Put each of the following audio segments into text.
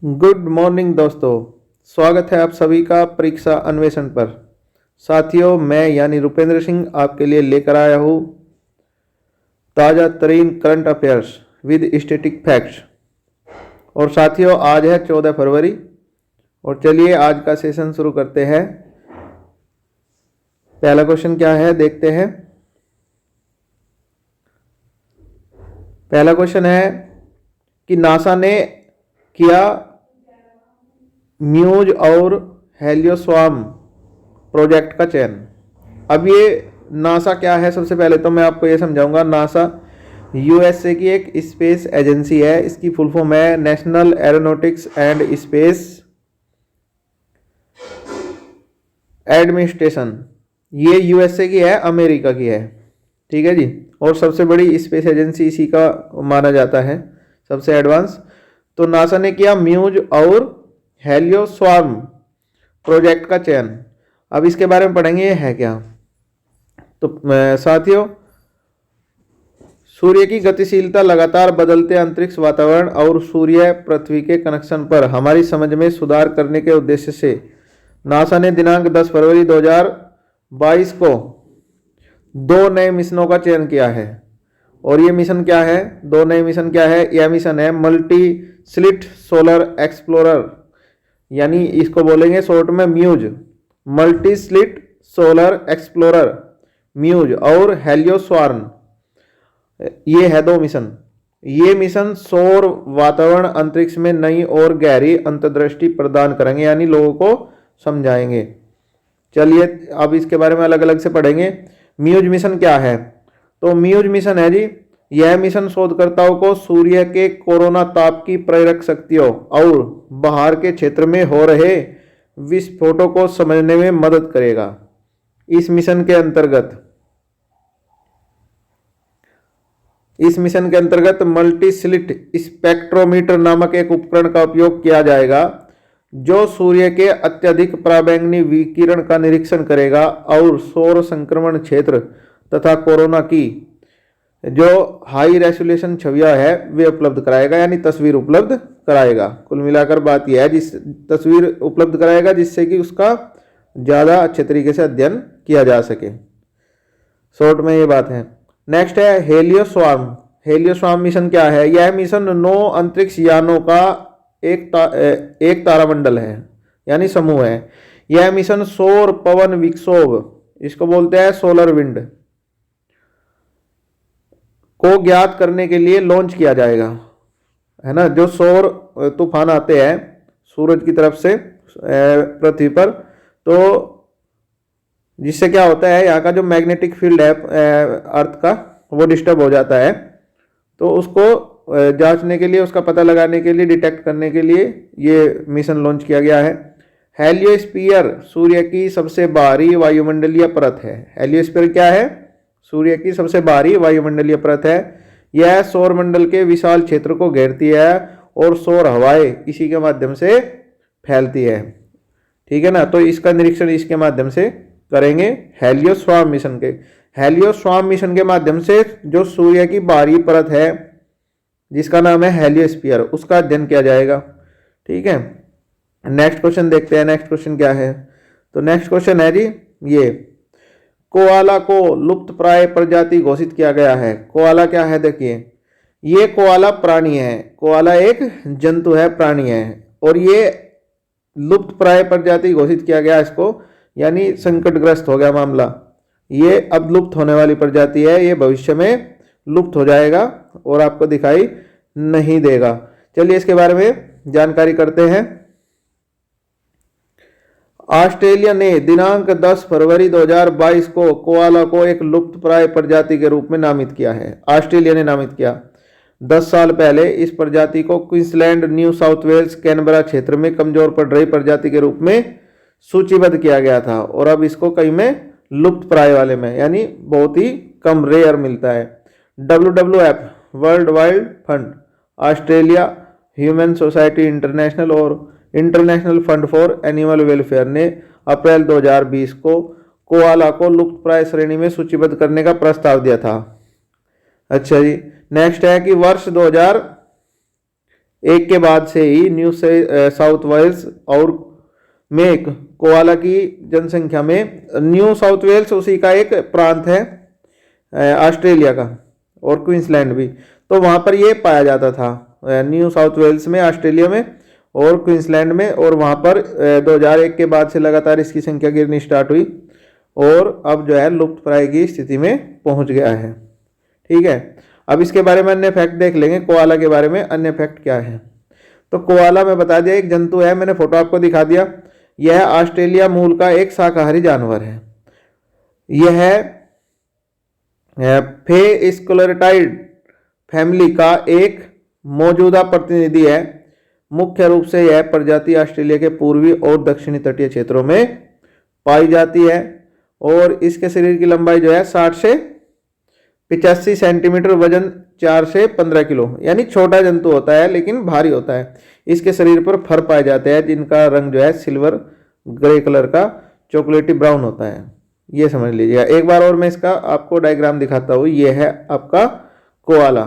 Good morning दोस्तों। स्वागत है आप सभी का परीक्षा अन्वेषण पर। साथियों, मैं यानी रुपेंद्र सिंह आपके लिए लेकर आया हूँ ताज़ा तरीन current affairs with static facts. और साथियों, आज है 14 फरवरी और चलिए आज का सेशन शुरू करते हैं। पहला क्वेश्चन क्या है देखते हैं। पहला क्वेश्चन है कि नासा ने किया म्यूज और हेलियोस्वार्म प्रोजेक्ट का चयन। अब ये नासा क्या है, सबसे पहले तो मैं आपको ये समझाऊंगा। नासा यूएसए की एक स्पेस एजेंसी है। इसकी फुल फॉर्म है national aeronautics and space administration. ये यूएसए की है, अमेरिका की है, ठीक है जी। और सबसे बड़ी स्पेस एजेंसी इसी का माना जाता है, सबसे एडवांस। तो नासा ने किया म्यूज और हेलियोस्वार्म प्रोजेक्ट का चयन। अब इसके बारे में पढ़ेंगे ये है क्या। तो साथियों, सूर्य की गतिशीलता, लगातार बदलते अंतरिक्ष वातावरण और सूर्य पृथ्वी के कनेक्शन पर हमारी समझ में सुधार करने के उद्देश्य से नासा ने दिनांक 10 फरवरी 2022 को 2 नए मिशनों का चयन किया है। और ये मिशन क्या है, 2 नए मिशन क्या है। यह मिशन है मल्टी स्लिट सोलर एक्सप्लोरर, यानी इसको बोलेंगे शॉर्ट में MUSE, multi slit solar explorer MUSE, और हेलियोस्वार्म। ये है 2 मिशन। ये मिशन सौर वातावरण अंतरिक्ष में नई और गहरी अंतर्दृष्टि प्रदान करेंगे, यानी लोगों को समझाएंगे। चलिए अब इसके बारे में अलग अलग से पढ़ेंगे। म्यूज मिशन क्या है। तो म्यूज मिशन है जी, यह मिशन शोधकर्ताओं को सूर्य के कोरोना ताप की प्रेरक शक्तियों और बाहर के क्षेत्र में हो रहे विस्फोटों को समझने में मदद करेगा। इस मिशन के अंतर्गत मल्टी स्लिट स्पेक्ट्रोमीटर नामक एक उपकरण का उपयोग किया जाएगा जो सूर्य के अत्यधिक पराबैंगनी विकिरण का निरीक्षण करेगा और सौर संक्रमण क्षेत्र तथा कोरोना की जो हाई रेजोल्यूशन छवियां है वे उपलब्ध कराएगा, यानी तस्वीर उपलब्ध कराएगा। कुल मिलाकर बात यह है, जिस तस्वीर उपलब्ध कराएगा जिससे कि उसका ज़्यादा अच्छे तरीके से अध्ययन किया जा सके। शॉर्ट में ये बात है। नेक्स्ट है हेलियोस्वार्म। हेलियोस्वार्म मिशन क्या है। यह मिशन 9 अंतरिक्ष यानों का एक तारामंडल है, यानी समूह है। यह मिशन सौर पवन विक्षोभ, इसको बोलते हैं सोलर विंड, को ज्ञात करने के लिए लॉन्च किया जाएगा, है ना। जो सौर तूफान आते हैं सूरज की तरफ से पृथ्वी पर, तो जिससे क्या होता है, यहाँ का जो मैग्नेटिक फील्ड है अर्थ का, वो डिस्टर्ब हो जाता है। तो उसको जांचने के लिए, उसका पता लगाने के लिए, डिटेक्ट करने के लिए ये मिशन लॉन्च किया गया है। हेलियोस्फीयर सूर्य की सबसे बाहरी वायुमंडलीय परत है। हेलियोस्फीयर क्या है, सूर्य की सबसे बाहरी वायुमंडलीय परत है। यह सौरमंडल के विशाल क्षेत्र को घेरती है और सौर हवाएं इसी के माध्यम से फैलती है, ठीक है ना। तो इसका निरीक्षण इसके माध्यम से करेंगे हेलियोस्वार्म मिशन के। हेलियोस्वार्म मिशन के माध्यम से जो सूर्य की बाहरी परत है जिसका नाम है हेलियोस्फीयर, उसका अध्ययन किया जाएगा, ठीक है। नेक्स्ट क्वेश्चन देखते हैं। नेक्स्ट क्वेश्चन क्या है। तो नेक्स्ट क्वेश्चन है जी, ये कोआला को लुप्त प्राय प्रजाति घोषित किया गया है। कोआला क्या है, देखिए ये कोआला प्राणी है। कोआला एक जंतु है, प्राणी है, और ये लुप्त प्राय प्रजाति घोषित किया गया इसको, यानी संकटग्रस्त हो गया मामला। ये अब लुप्त होने वाली प्रजाति है, ये भविष्य में लुप्त हो जाएगा और आपको दिखाई नहीं देगा। चलिए इसके बारे में जानकारी करते हैं। ऑस्ट्रेलिया ने दिनांक 10 फरवरी 2022 को कोआला को एक लुप्त प्राय प्रजाति के रूप में नामित किया है। ऑस्ट्रेलिया ने नामित किया। 10 साल पहले इस प्रजाति को Queensland, New South Wales, Canberra क्षेत्र में कमजोर पड़ रही प्रजाति के रूप में सूचीबद्ध किया गया था, और अब इसको कई में लुप्त प्राय वाले में, यानी बहुत ही कम, रेयर मिलता है। WWF world wild fund, Australia, human society international और international fund for animal welfare ने अप्रैल 2020 को कोआला को लुप्त प्राय श्रेणी में सूचीबद्ध करने का प्रस्ताव दिया था। अच्छा जी, नेक्स्ट है कि वर्ष एक के बाद से ही न्यू साउथ वेल्स और में कोआला की जनसंख्या में, न्यू साउथ वेल्स उसी का एक प्रांत है ऑस्ट्रेलिया का, और क्वींसलैंड भी, तो वहाँ पर ये पाया जाता था, न्यू साउथ वेल्स में ऑस्ट्रेलिया में और क्वींसलैंड में, और वहाँ पर 2001 के बाद से लगातार इसकी संख्या गिरनी स्टार्ट हुई और अब जो है लुप्त प्राय की स्थिति में पहुँच गया है। ठीक है, अब इसके बारे में अन्य फैक्ट देख लेंगे, कोआला के बारे में अन्य फैक्ट क्या है। तो कोआला में बता दिया एक जंतु है, मैंने फोटो आपको दिखा दिया, यह ऑस्ट्रेलिया मूल का एक शाकाहारी जानवर है। यह फेस्कुलरटाइड फैमिली का एक मौजूदा प्रतिनिधि है। मुख्य रूप से यह प्रजाति ऑस्ट्रेलिया के पूर्वी और दक्षिणी तटीय क्षेत्रों में पाई जाती है और इसके शरीर की लंबाई जो है 60 से 85 सेंटीमीटर, वजन 4 से 15 किलो, यानी छोटा जंतु होता है लेकिन भारी होता है। इसके शरीर पर फर पाए जाते हैं जिनका रंग जो है सिल्वर ग्रे कलर का चॉकलेटी ब्राउन होता है, ये समझ लीजिएगा। एक बार और मैं इसका आपको डायग्राम दिखाता हूँ। ये है आपका कोआला,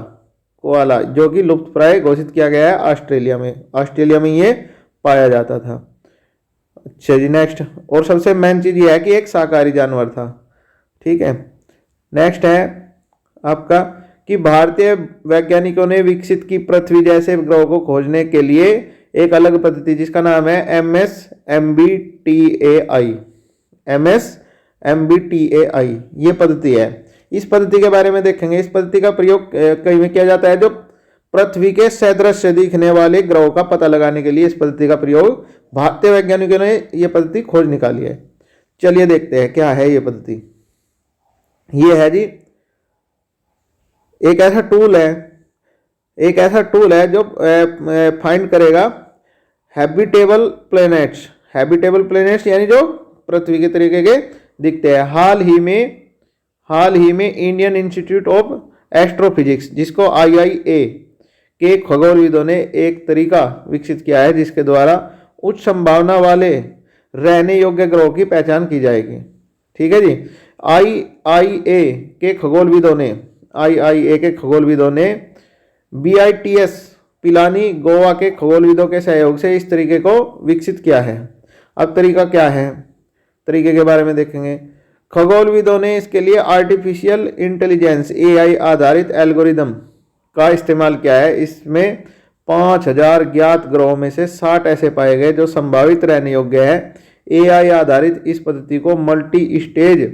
कोआला जो कि लुप्त प्राय घोषित किया गया है ऑस्ट्रेलिया में ये पाया जाता था। अच्छा जी, नेक्स्ट, और सबसे मेन चीज ये है कि एक शाकाहारी जानवर था। ठीक है, नेक्स्ट है आपका कि भारतीय वैज्ञानिकों ने विकसित की पृथ्वी जैसे ग्रहों को खोजने के लिए एक अलग पद्धति जिसका नाम है MSMBTAI। ये पद्धति है। इस पद्धति के बारे में देखेंगे। इस पद्धति का प्रयोग कई में किया जाता है जो पृथ्वी के सदृश दिखने वाले ग्रहों का पता लगाने के लिए इस पद्धति का प्रयोग भारतीय वैज्ञानिकों ने यह पद्धति खोज निकाली है। चलिए देखते हैं क्या है ये पद्धति। ये है जी एक ऐसा टूल है जो फाइंड करेगा हैबिटेबल प्लैनेट्स यानी जो पृथ्वी के तरीके के दिखते हैं। हाल ही में इंडियन इंस्टीट्यूट ऑफ एस्ट्रोफिजिक्स जिसको IIA के खगोलविदों ने एक तरीका विकसित किया है जिसके द्वारा उच्च संभावना वाले रहने योग्य ग्रहों की पहचान की जाएगी। ठीक है जी, IIA के खगोलविदों ने BITS पिलानी गोवा के खगोलविदों के सहयोग से इस तरीके को विकसित किया है। अब तरीका क्या है, तरीके के बारे में देखेंगे। खगोलविदों ने इसके लिए आर्टिफिशियल इंटेलिजेंस AI आधारित एल्गोरिदम का इस्तेमाल किया है। इसमें 5000 ज्ञात ग्रहों में से 60 ऐसे पाए गए जो संभावित रहने योग्य है। AI आधारित इस पद्धति को multi stage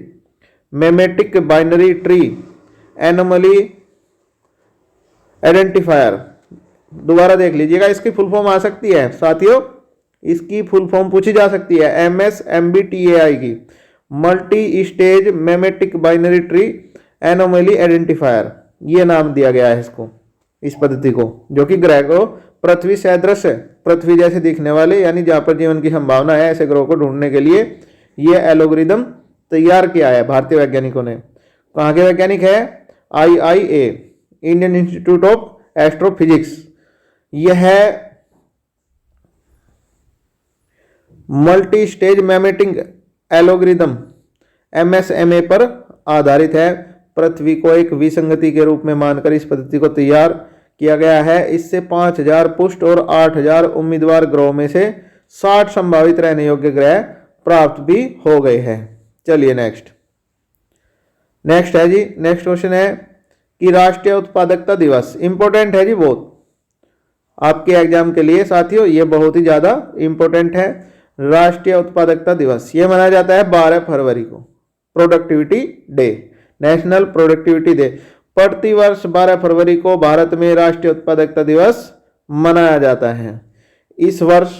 memetic binary tree anomaly identifier, दोबारा देख लीजिएगा, इसकी फुल फॉर्म आ सकती है साथियों, इसकी फुल फॉर्म पूछी जा सकती है MSMBTAI की, multi stage memetic binary tree anomaly identifier, ये नाम दिया गया है इसको, इस पद्धति को, जो कि ग्रह को पृथ्वी सदृश पृथ्वी जैसे दिखने वाले यानी जहां पर जीवन की संभावना है ऐसे ग्रहों को ढूंढने के लिए ये एल्गोरिदम तैयार किया है भारतीय वैज्ञानिकों ने। कहाँ के वैज्ञानिक है? IIA Indian institute of astrophysics. यह मल्टी स्टेज मैमेटिंग एल्गोरिदम MSMA पर आधारित है। पृथ्वी को एक विसंगति के रूप में मानकर इस पद्धति को तैयार किया गया है। इससे 5000 पुष्ट और 8000 उम्मीदवार ग्रहों में से 60 संभावित रहने योग्य ग्रह प्राप्त भी हो गए हैं। चलिए नेक्स्ट है जी, नेक्स्ट क्वेश्चन है कि राष्ट्रीय उत्पादकता दिवस इंपॉर्टेंट है जी बहुत आपके एग्जाम के लिए साथियों, ये बहुत ही ज्यादा इंपॉर्टेंट है। राष्ट्रीय उत्पादकता दिवस ये मनाया जाता है 12 फरवरी को, productivity day, national productivity day. प्रतिवर्ष 12 फरवरी को भारत में राष्ट्रीय उत्पादकता दिवस मनाया जाता है। इस वर्ष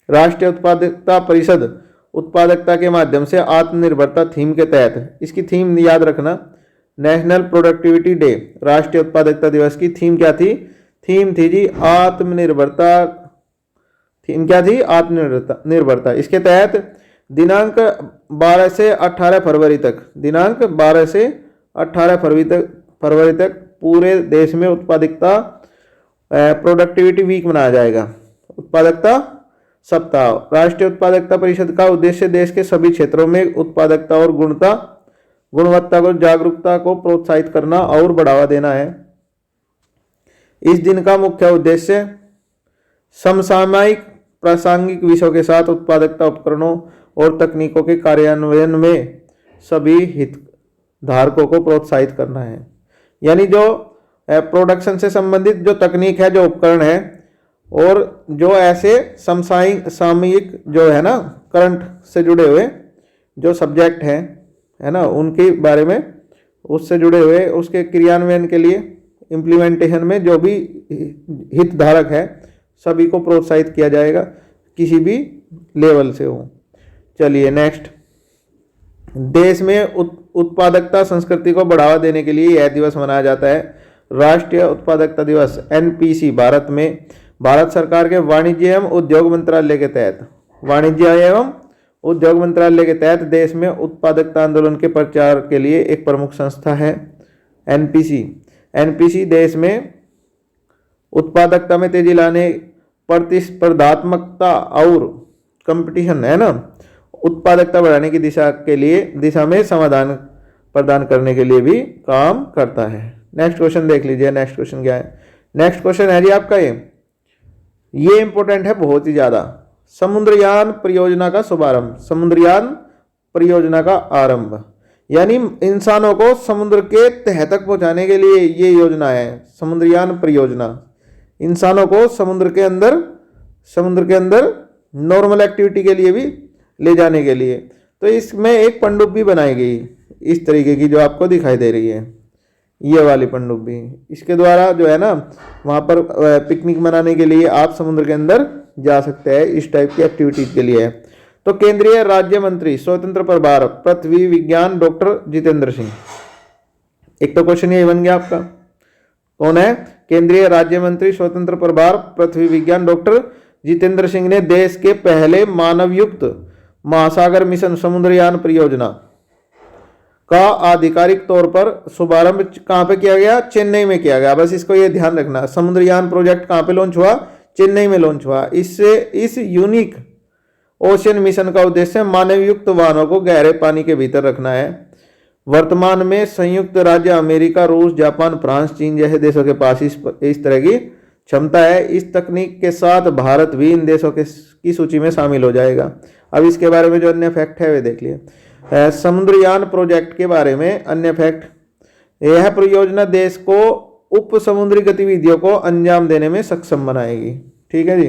राष्ट्रीय उत्पादकता परिषद उत्पादकता के माध्यम से आत्मनिर्भरता थीम के तहत, इसकी थीम याद रखना, नेशनल प्रोडक्टिविटी डे, राष्ट्रीय उत्पादकता दिवस की थीम क्या थी? थीम थी जी आत्मनिर्भरता। थीम क्या थी? आत्मनिर्भरता। इसके तहत दिनांक 12 से 18 फरवरी तक, दिनांक 12 से 18 फरवरी तक पूरे देश में उत्पादकता प्रोडक्टिविटी वीक मनाया जाएगा, उत्पादकता सप्ताह। राष्ट्रीय उत्पादकता परिषद का उद्देश्य देश के सभी क्षेत्रों में उत्पादकता और गुणवत्ता को जागरूकता को प्रोत्साहित करना और बढ़ावा देना है। इस दिन का मुख्य उद्देश्य समसामयिक प्रासंगिक विषयों के साथ उत्पादकता उपकरणों और तकनीकों के कार्यान्वयन में सभी हितधारकों को प्रोत्साहित करना है। यानी जो प्रोडक्शन से संबंधित जो तकनीक है, जो उपकरण है, और जो ऐसे समसामयिक जो है ना, करंट से जुड़े हुए जो सब्जेक्ट है ना, उनके बारे में, उससे जुड़े हुए उसके क्रियान्वयन के लिए, इम्प्लीमेंटेशन में जो भी हितधारक है सभी को प्रोत्साहित किया जाएगा, किसी भी लेवल से हो। चलिए नेक्स्ट, देश में उत्पादकता संस्कृति को बढ़ावा देने के लिए यह दिवस मनाया जाता है। राष्ट्रीय उत्पादकता दिवस एनपीसी भारत सरकार के वाणिज्य एवं उद्योग मंत्रालय के तहत देश में उत्पादकता आंदोलन के प्रचार के लिए एक प्रमुख संस्था है। एनपीसी देश में उत्पादकता में तेजी लाने, प्रतिस्पर्धात्मकता और कंपटीशन है ना, उत्पादकता बढ़ाने की दिशा में समाधान प्रदान करने के लिए भी काम करता है। नेक्स्ट क्वेश्चन देख लीजिए। नेक्स्ट क्वेश्चन क्या है? नेक्स्ट क्वेश्चन है जी आपका ये इंपॉर्टेंट है बहुत ही ज्यादा। समुद्रयान परियोजना का शुभारंभ, समुद्रयान परियोजना का आरंभ, यानी इंसानों को समुद्र के तह तक पहुंचाने के लिए ये योजना है। समुद्रयान परियोजना इंसानों को समुद्र के अंदर नॉर्मल एक्टिविटी के लिए भी ले जाने के लिए। तो इसमें एक पनडुब्बी बनाई गई इस तरीके की जो आपको दिखाई दे रही है, ये वाली पनडुब्बी। इसके द्वारा जो है ना, वहाँ पर पिकनिक मनाने के लिए आप समुद्र के अंदर जा सकते हैं, इस टाइप की एक्टिविटीज के लिए। तो केंद्रीय राज्य मंत्री स्वतंत्र प्रभार पृथ्वी विज्ञान डॉक्टर जितेंद्र सिंह, एक तो क्वेश्चन ये बन गया आपका, कौन है? केंद्रीय राज्य मंत्री स्वतंत्र प्रभार पृथ्वी विज्ञान डॉक्टर जितेंद्र सिंह ने देश के पहले मानवयुक्त महासागर मिशन समुद्रयान परियोजना का आधिकारिक तौर पर शुभारंभ कहां पे किया गया? चेन्नई में किया गया। बस इसको ये ध्यान रखना, समुद्रयान प्रोजेक्ट कहां पे लॉन्च हुआ? चेन्नई में लॉन्च हुआ। इससे इस यूनिक ओशियन मिशन का उद्देश्य मानवयुक्त वाहनों को गहरे पानी के भीतर रखना है। वर्तमान में संयुक्त राज्य अमेरिका, रूस, जापान, फ्रांस, चीन जैसे देशों के पास इस तरह की क्षमता है। इस तकनीक के साथ भारत भी इन देशों की सूची में शामिल हो जाएगा। अब इसके बारे में जो अन्य फैक्ट है वे देख लिए। समुद्रयान प्रोजेक्ट के बारे में अन्य फैक्ट, यह परियोजना देश को उप समुद्री गतिविधियों को अंजाम देने में सक्षम बनाएगी। ठीक है जी।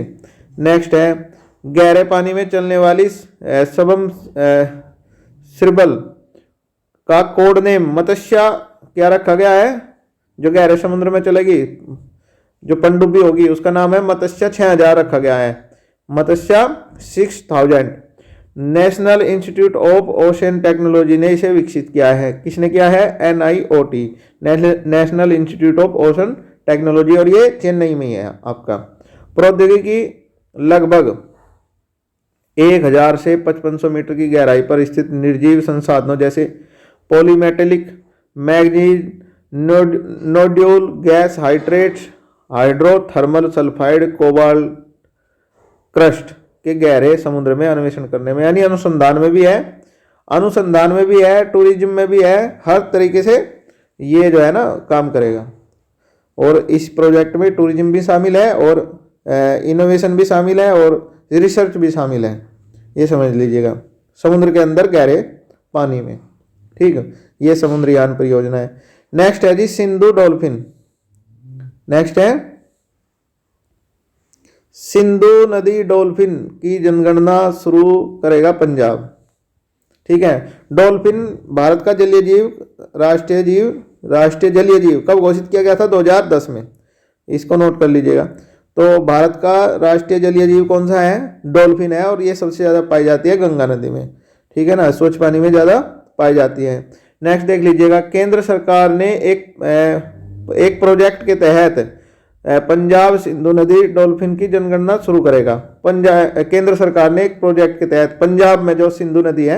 नेक्स्ट है, गहरे पानी में चलने वाली सबम सिरबल का कोड नेम मत्स्य क्या रखा गया है? जो गहरे समुद्र में चलेगी, जो पनडुब्बी होगी, उसका नाम है मत्स्य 6000 रखा गया है, मत्स्य 6000। National institute of ocean technology ने इसे विकसित किया है। किसने किया है? NIOT, national institute of ocean technology, और ये चेन्नई में ही है आपका। प्रौद्योगिकी लगभग 1000 से 5500 मीटर की गहराई पर स्थित निर्जीव संसाधनों जैसे polymetallic, manganese nodule, gas hydrates, hydrothermal sulphide, cobalt crust के गहरे समुद्र में अन्वेषण करने में, यानी अनुसंधान में भी है, टूरिज्म में भी है, हर तरीके से ये जो है ना काम करेगा। और इस प्रोजेक्ट में टूरिज्म भी शामिल है और इनोवेशन भी शामिल है और रिसर्च भी शामिल है, ये समझ लीजिएगा, समुद्र के अंदर गहरे पानी में। ठीक है, ये समुद्रयान परियोजना है। नेक्स्ट है जी सिंधु डॉल्फिन। नेक्स्ट है सिंधु नदी डॉल्फिन की जनगणना शुरू करेगा पंजाब। ठीक है, डॉल्फिन भारत का जलीय जीव, राष्ट्रीय जलीय जीव कब घोषित किया गया था? 2010 में। इसको नोट कर लीजिएगा। तो भारत का राष्ट्रीय जलीय जीव कौन सा है? डॉल्फिन है, और ये सबसे ज्यादा पाई जाती है गंगा नदी में। ठीक है ना, स्वच्छ पानी में ज्यादा पाई जाती है। नेक्स्ट देख लीजिएगा, केंद्र सरकार ने एक प्रोजेक्ट के तहत पंजाब सिंधु नदी डॉल्फिन की जनगणना शुरू करेगा। केंद्र सरकार ने एक प्रोजेक्ट के तहत पंजाब में जो सिंधु नदी है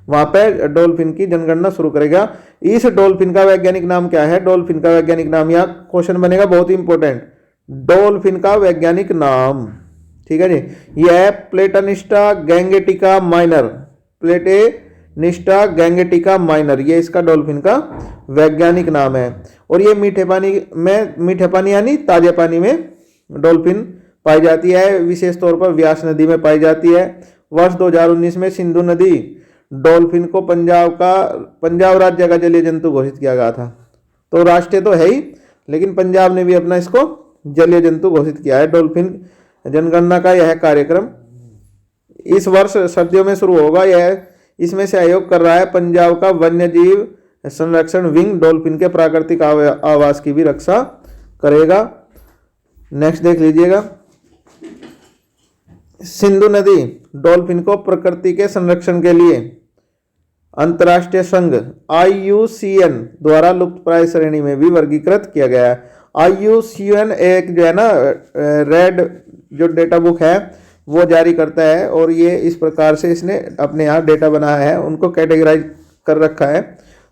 वहां पे डॉल्फिन की जनगणना शुरू करेगा। इस डॉल्फिन का वैज्ञानिक नाम क्या है? डॉल्फिन का वैज्ञानिक नाम, यहाँ क्वेश्चन बनेगा बहुत ही इंपॉर्टेंट, डॉल्फिन का वैज्ञानिक नाम। ठीक है जी, यह प्लेटनिस्टा गैंगेटिका माइनर, निस्टा गैंगेटिका माइनर, ये इसका डॉल्फिन का वैज्ञानिक नाम है। और ये मीठे पानी यानी ताजे पानी में डॉल्फिन पाई जाती है, विशेष तौर पर व्यास नदी में पाई जाती है। वर्ष 2019 में सिंधु नदी डॉल्फिन को पंजाब राज्य का जलीय जंतु घोषित किया गया था। तो राष्ट्रीय तो है ही, लेकिन पंजाब ने भी अपना इसको जलीय जंतु घोषित किया है। डॉल्फिन जनगणना का यह कार्यक्रम इस वर्ष सर्दियों में शुरू होगा। यह इसमें सहयोग कर रहा है पंजाब का वन्य जीव संरक्षण विंग, डॉल्फिन के प्राकृतिक आवास की भी रक्षा करेगा। नेक्स्ट देख लीजिएगा, सिंधु नदी डॉल्फिन को प्रकृति के संरक्षण के लिए अंतर्राष्ट्रीय संघ IUCN द्वारा लुप्तप्राय श्रेणी में भी वर्गीकृत किया गया है। IUCN एक जो है ना रेड जो डेटा बुक है वो जारी करता है, और ये इस प्रकार से इसने अपने यहाँ डेटा बनाया है, उनको कैटेगराइज कर रखा है।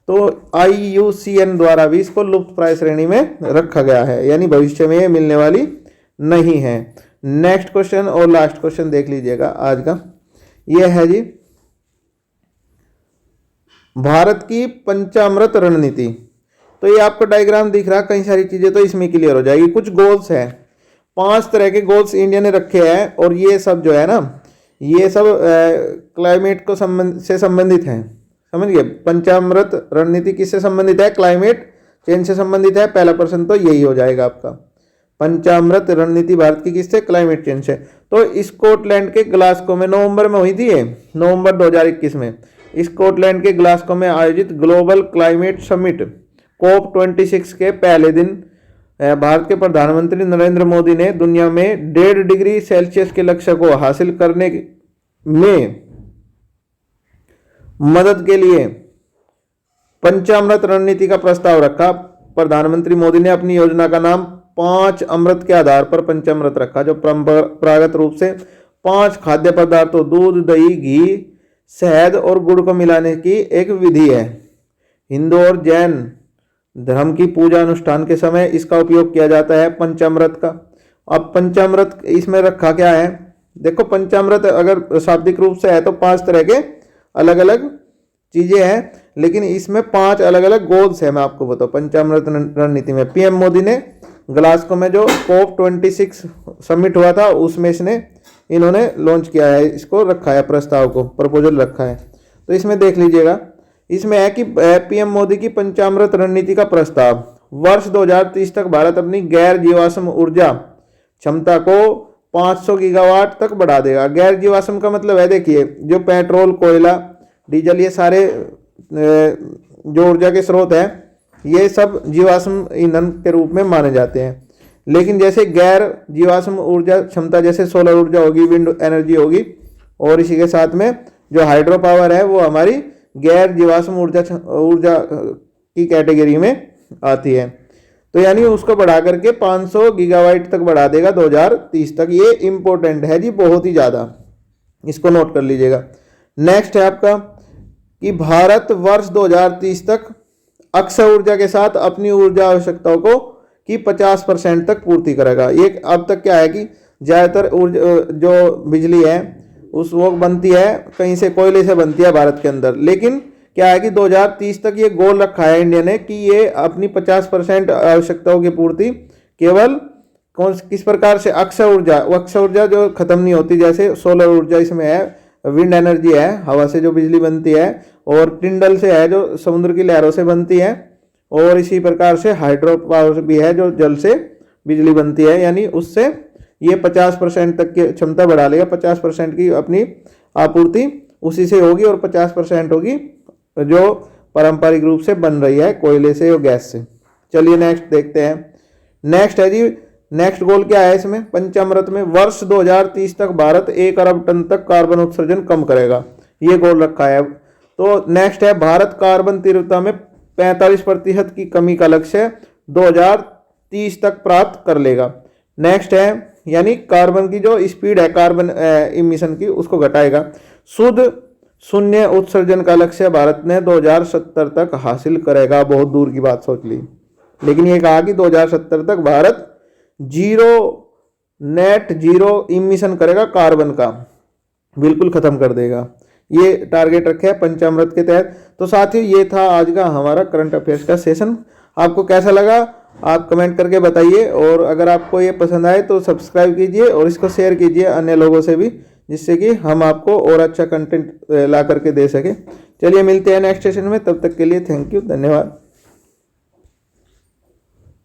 तो IUCN द्वारा भी इसको लुप्तप्राय श्रेणी में रखा गया है, यानी भविष्य में ये मिलने वाली नहीं है। नेक्स्ट क्वेश्चन और लास्ट क्वेश्चन देख लीजिएगा आज का, ये है जी भारत की पंचामृत रणनीति। तो ये आपको डायग्राम दिख रहा है, कई सारी चीजें तो इसमें क्लियर हो जाएगी। कुछ गोल्स हैं, 5 तरह के गोल्स इंडिया ने रखे हैं, और ये सब जो है ना ये सब क्लाइमेट को से संबंधित हैं। समझ गए, पंचामृत रणनीति किससे संबंधित है? क्लाइमेट चेंज से संबंधित है। पहला प्रश्न तो यही हो जाएगा आपका, पंचामृत रणनीति भारत की किससे? क्लाइमेट चेंज से। तो स्कॉटलैंड के ग्लासगो में नवंबर में हुई थी, नवंबर 2021 में स्कॉटलैंड के ग्लासगो में आयोजित ग्लोबल क्लाइमेट समिट COP26 के पहले दिन भारत के प्रधानमंत्री नरेंद्र मोदी ने दुनिया में 1.5 डिग्री सेल्सियस के लक्ष्य को हासिल करने में मदद के लिए पंचामृत रणनीति का प्रस्ताव रखा। प्रधानमंत्री मोदी ने अपनी योजना का नाम 5 अमृत के आधार पर पंचामृत रखा, जो परंपरागत रूप से 5 खाद्य पदार्थों दूध, दही, घी, शहद और गुड़ को मिलाने की एक विधि है। हिंदू और जैन धर्म की पूजा अनुष्ठान के समय इसका उपयोग किया जाता है पंचामृत का। अब पंचामृत इसमें रखा क्या है? देखो, पंचामृत अगर शाब्दिक रूप से है तो 5 तरह के अलग अलग चीजें हैं, लेकिन इसमें 5 अलग अलग गोल्स है। मैं आपको बताऊं, पंचामृत रणनीति में पीएम मोदी ने ग्लासगो में जो COP26 समिट हुआ था उसमें इन्होंने लॉन्च किया है, इसको रखा है, प्रस्ताव को, प्रपोजल रखा है। तो इसमें देख लीजिएगा, इसमें है कि पीएम मोदी की पंचामृत रणनीति का प्रस्ताव, वर्ष 2030 तक भारत अपनी गैर जीवाश्म ऊर्जा क्षमता को 500 गीगावाट तक बढ़ा देगा। गैर जीवाश्म का मतलब है, देखिए, जो पेट्रोल, कोयला, डीजल, ये सारे जो ऊर्जा के स्रोत हैं ये सब जीवाश्म ईंधन के रूप में माने जाते हैं। लेकिन जैसे गैर जीवाश्म ऊर्जा क्षमता, जैसे सोलर ऊर्जा होगी, विंड एनर्जी होगी, और इसी के साथ में जो हाइड्रो पावर है वो हमारी गैर जीवाश्म ऊर्जा की कैटेगरी में आती है। तो यानी उसको बढ़ा करके 500 गीगावाट तक बढ़ा देगा 2030 तक। ये इंपॉर्टेंट है जी, बहुत ही ज़्यादा, इसको नोट कर लीजिएगा। नेक्स्ट है आपका कि भारत वर्ष 2030 तक अक्षय ऊर्जा के साथ अपनी ऊर्जा आवश्यकताओं को की 50% तक पूर्ति करेगा। ये अब तक क्या है कि ज़्यादातर जो बिजली है वो बनती है कहीं से, कोयले से बनती है भारत के अंदर, लेकिन क्या है कि 2030 तक ये गोल रखा है इंडिया ने कि ये अपनी 50% आवश्यकताओं की पूर्ति केवल किस प्रकार से? अक्षय ऊर्जा। वो अक्षय ऊर्जा जो खत्म नहीं होती, जैसे सोलर ऊर्जा इसमें है, विंड एनर्जी है, हवा से जो बिजली बनती है, और टिंडल से है जो समुद्र की लहरों से बनती है, और इसी प्रकार से हाइड्रो पावर भी है जो जल से बिजली बनती है। यानी उससे ये 50% तक की क्षमता बढ़ा लेगा। 50% की अपनी आपूर्ति उसी से होगी, और 50% होगी जो पारंपरिक रूप से बन रही है कोयले से और गैस से। चलिए नेक्स्ट देखते हैं। नेक्स्ट है जी, नेक्स्ट गोल क्या है इसमें पंचामृत में? वर्ष 2030 तक भारत 1 अरब टन तक कार्बन उत्सर्जन कम करेगा, ये गोल रखा है। तो नेक्स्ट है भारत कार्बन तीव्रता में 45% की कमी का लक्ष्य 2030 तक प्राप्त कर लेगा। नेक्स्ट है यानी कार्बन की जो स्पीड है कार्बन इमिशन की उसको घटाएगा। शुद्ध शून्य उत्सर्जन का लक्ष्य भारत ने 2070 तक हासिल करेगा। बहुत दूर की बात सोच ली, लेकिन ये कहा कि 2070 तक भारत नेट जीरो इमिशन करेगा, कार्बन का बिल्कुल खत्म कर देगा। ये टारगेट रखे हैं पंचामृत के तहत। तो साथियों ये था आज का हमारा करंट अफेयर्स का सेशन। आपको कैसा लगा आप कमेंट करके बताइए, और अगर आपको ये पसंद आए तो सब्सक्राइब कीजिए और इसको शेयर कीजिए अन्य लोगों से भी, जिससे कि हम आपको और अच्छा कंटेंट ला करके दे सके। चलिए मिलते हैं नेक्स्ट सेशन में, तब तक के लिए थैंक यू, धन्यवाद।